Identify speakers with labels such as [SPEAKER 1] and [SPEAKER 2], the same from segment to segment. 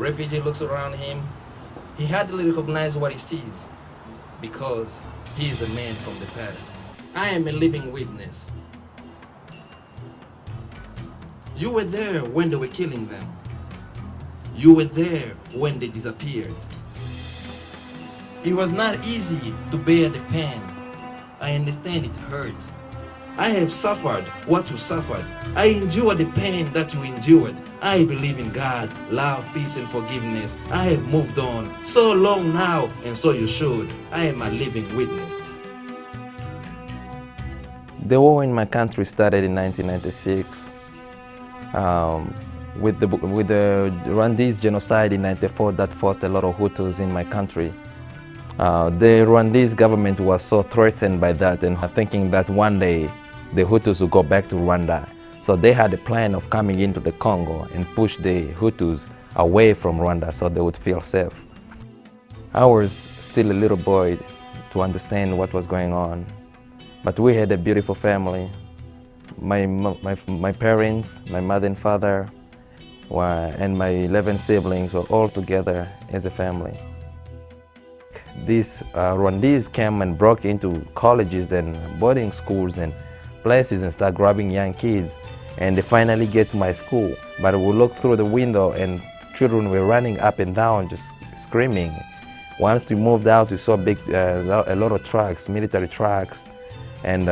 [SPEAKER 1] refugee looks around him, he hardly recognizes what he sees because he is a man from the past. I am a living witness. You were there when they were killing them. You were there when they disappeared. It was not easy to bear the pain. I understand it hurts. I have suffered what you suffered. I endured the pain that you endured. I believe in God, love, peace, and forgiveness. I have moved on so long now, and so you should. I am a living witness.
[SPEAKER 2] The war in my country started in 1996 with the Rwandese genocide in '94 that forced a lot of Hutus in my country. The Rwandese government was so threatened by that and thinking that one day the Hutus would go back to Rwanda. So they had a plan of coming into the Congo and push the Hutus away from Rwanda so they would feel safe. I was still a little boy to understand what was going on, but we had a beautiful family. My parents, my mother and father, and my 11 siblings were all together as a family. These Rwandese came and broke into colleges and boarding schools and places and start grabbing young kids, and they finally get to my school. But we looked through the window and children were running up and down just screaming. Once we moved out, we saw a lot of trucks, military trucks, and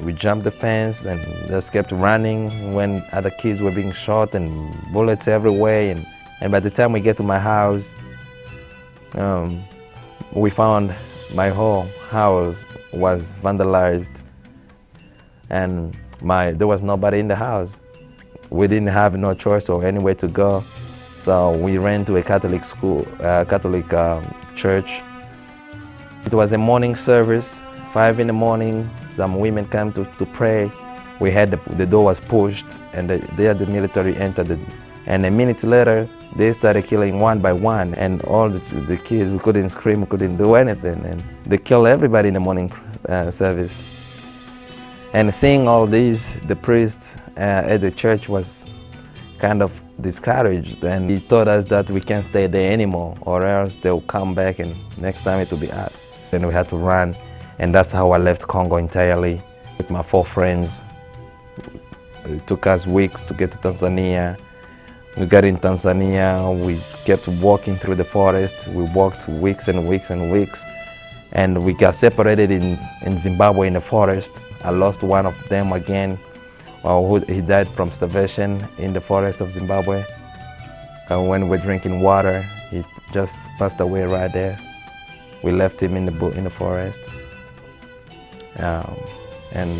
[SPEAKER 2] we jumped the fence and just kept running when other kids were being shot and bullets everywhere. And by the time we get to my house, we found my whole house was vandalized, and there was nobody in the house. We didn't have no choice or anywhere to go, so we ran to a Catholic school, Catholic church. It was a morning service, 5 in the morning. Some women came to pray. We had the door was pushed, and the military entered. And a minute later, they started killing one by one, and all the kids, we couldn't scream, we couldn't do anything, and they killed everybody in the morning service. And seeing all these, the priest at the church was kind of discouraged, and he told us that we can't stay there anymore, or else they'll come back and next time it will be us. Then we had to run, and that's how I left Congo entirely with my 4 friends. It took us weeks to get to Tanzania. We got in Tanzania, we kept walking through the forest. We walked weeks and weeks and weeks, and we got separated in Zimbabwe in the forest. I lost one of them again. He died from starvation in the forest of Zimbabwe. When we were drinking water, he just passed away right there. We left him in the forest. And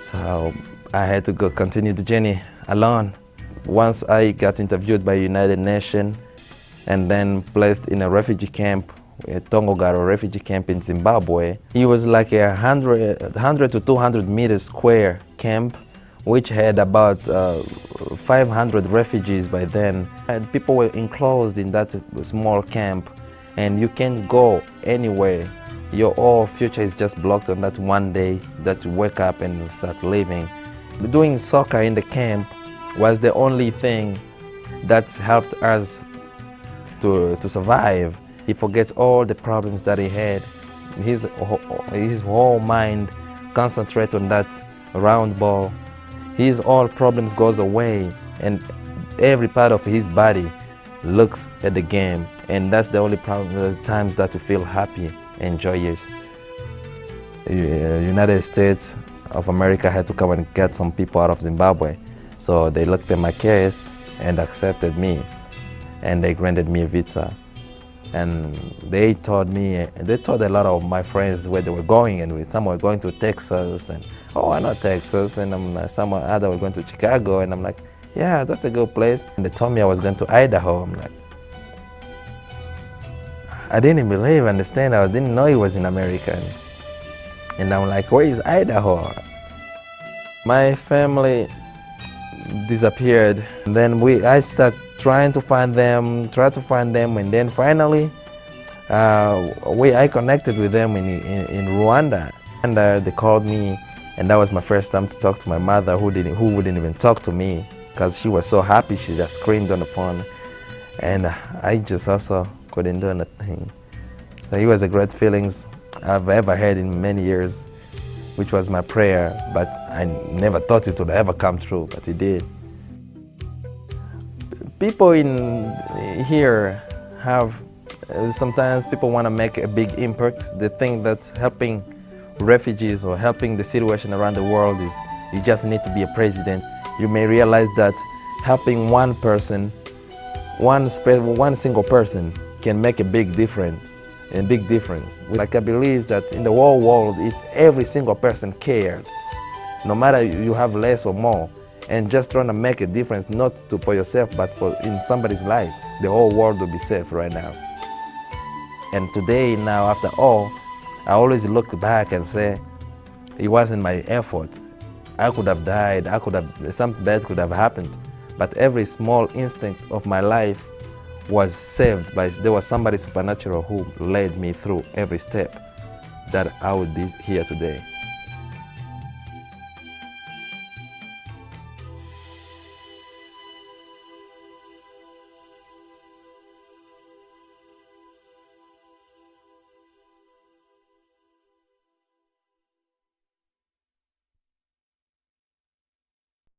[SPEAKER 2] so I had to go continue the journey alone. Once I got interviewed by United Nations and then placed in a refugee camp, a Tongogaro refugee camp in Zimbabwe. It was like a 100 to 200 meters square camp, which had about 500 refugees by then. And people were enclosed in that small camp, and you can't go anywhere. Your whole future is just blocked on that one day that you wake up and start living. Doing soccer in the camp was the only thing that helped us to survive. He forgets all the problems that he had. His whole mind concentrates on that round ball. His all problems goes away, and every part of his body looks at the game. And that's the only problem, the times that you feel happy and joyous. United States of America had to come and get some people out of Zimbabwe. So they looked at my case and accepted me, and they granted me a visa. And they told a lot of my friends where they were going, and some were going to Texas, and oh, why not Texas? And some other were going to Chicago, and I'm like, yeah, that's a good place. And they told me I was going to Idaho. I'm like, I didn't believe, understand, I didn't know it was in America. And I'm like, where is Idaho? My family disappeared, and then I started trying to find them, and then finally I connected with them in Rwanda. And they called me, and that was my first time to talk to my mother, who wouldn't even talk to me because she was so happy. She just screamed on the phone. and I just also couldn't do anything. So it was a great feelings I've ever had in many years, which was my prayer, but I never thought it would ever come true, but it did. People in here have, sometimes people want to make a big impact. They think that helping refugees or helping the situation around the world is, you just need to be a president. You may realize that helping one person, one single person can make a big difference. Like I believe that in the whole world, if every single person cared, no matter you have less or more, and just trying to make a difference, not for yourself, but in somebody's life, the whole world will be safe right now. And today, now, after all, I always look back and say, it wasn't my effort. I could have died, something bad could have happened, but every small instinct of my life was saved by, there was somebody supernatural who led me through every step that I would be here today.